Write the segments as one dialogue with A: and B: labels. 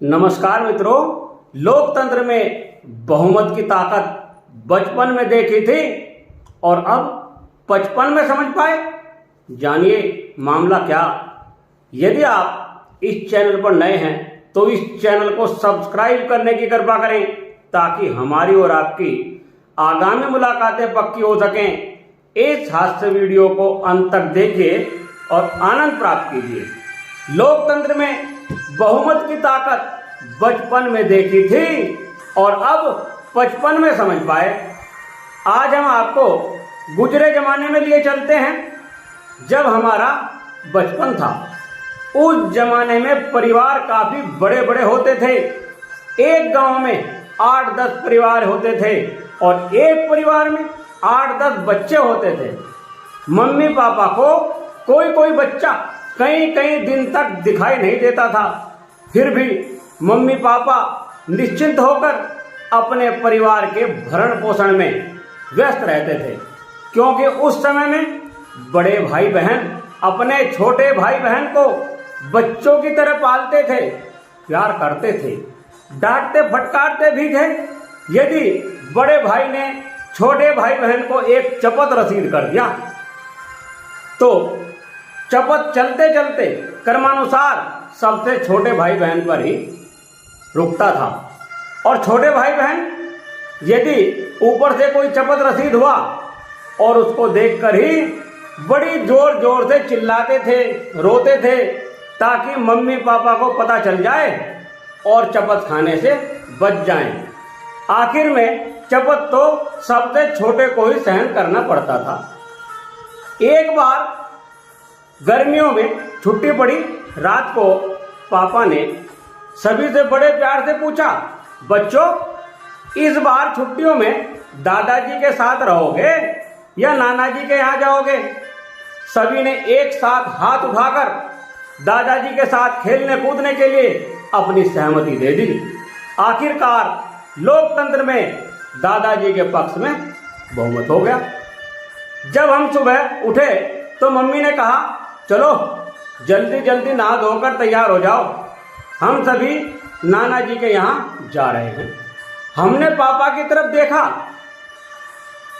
A: नमस्कार मित्रों, लोकतंत्र में बहुमत की ताकत बचपन में देखी थी और अब 55 में समझ पाए। जानिए मामला क्या। यदि आप इस चैनल पर नए हैं तो इस चैनल को सब्सक्राइब करने की कृपा करें ताकि हमारी और आपकी आगामी मुलाकातें पक्की हो सकें। इस हास्य वीडियो को अंत तक देखिए और आनंद प्राप्त कीजिए। लोकतंत्र में बहुमत की ताकत बचपन में देखी थी और अब 55 में समझ पाए। आज हम आपको गुजरे जमाने में लिए चलते हैं जब हमारा बचपन था। उस जमाने में परिवार काफी बड़े बड़े होते थे। एक गांव में 8-10 परिवार होते थे और एक परिवार में 8-10 बच्चे होते थे। मम्मी पापा को कोई कोई बच्चा कई कई दिन तक दिखाई नहीं देता था, फिर भी मम्मी पापा निश्चिंत होकर अपने परिवार के भरण पोषण में व्यस्त रहते थे, क्योंकि उस समय में बड़े भाई बहन अपने छोटे भाई बहन को बच्चों की तरह पालते थे, प्यार करते थे, डांटते फटकारते भी थे। यदि बड़े भाई ने छोटे भाई बहन को एक चपत रसीद कर दिया तो चपत चलते चलते क्रमानुसार सबसे छोटे भाई बहन पर ही रुकता था। और छोटे भाई बहन यदि ऊपर से कोई चपत रसीद हुआ और उसको देखकर ही बड़ी जोर जोर से चिल्लाते थे, रोते थे, ताकि मम्मी पापा को पता चल जाए और चपत खाने से बच जाएं। आखिर में चपत तो सबसे छोटे को ही सहन करना पड़ता था। एक बार गर्मियों में छुट्टी पड़ी। रात को पापा ने सभी से बड़े प्यार से पूछा, बच्चों इस बार छुट्टियों में दादाजी के साथ रहोगे या नाना जी के यहाँ जाओगे? सभी ने एक साथ हाथ उठाकर दादाजी के साथ खेलने कूदने के लिए अपनी सहमति दे दी। आखिरकार लोकतंत्र में दादाजी के पक्ष में बहुमत हो गया। जब हम सुबह उठे तो मम्मी ने कहा, चलो जल्दी जल्दी नहा धोकर तैयार हो जाओ, हम सभी नाना जी के यहाँ जा रहे हैं। हमने पापा की तरफ देखा।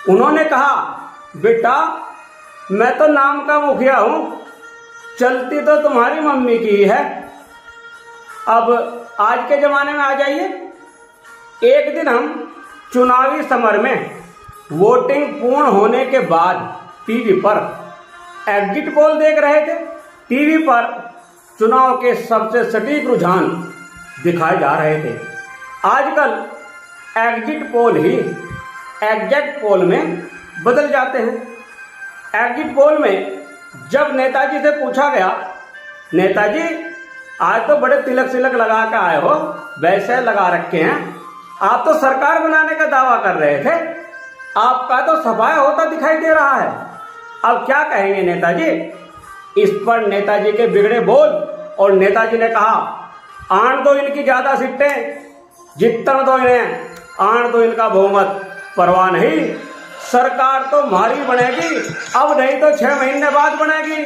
A: उन्होंने कहा, बेटा मैं तो नाम का मुखिया हूँ, चलती तो तुम्हारी मम्मी की ही है। अब आज के जमाने में आ जाइए। एक दिन हम चुनावी समर में वोटिंग पूर्ण होने के बाद टीवी पर एग्जिट पोल देख रहे थे। टीवी पर चुनाव के सबसे सटीक रुझान दिखाए जा रहे थे। आजकल एग्जिट पोल ही एग्जैक्ट पोल में बदल जाते हैं। एग्जिट पोल में जब नेताजी से पूछा गया, नेताजी आज तो बड़े तिलक सिलक लगा के आए हो, वैसे लगा रखे हैं, आप तो सरकार बनाने का दावा कर रहे थे, आपका तो सफाया होता दिखाई दे रहा है, अब क्या कहेंगे नेताजी? इस पर नेताजी के बिगड़े बोल और नेताजी ने कहा, आन दो इनकी ज्यादा सीटें, जितन दो इन्हें, आन दो इनका बहुमत, परवाह नहीं, सरकार तो हमारी बनेगी, अब नहीं तो 6 महीने बाद बनेगी।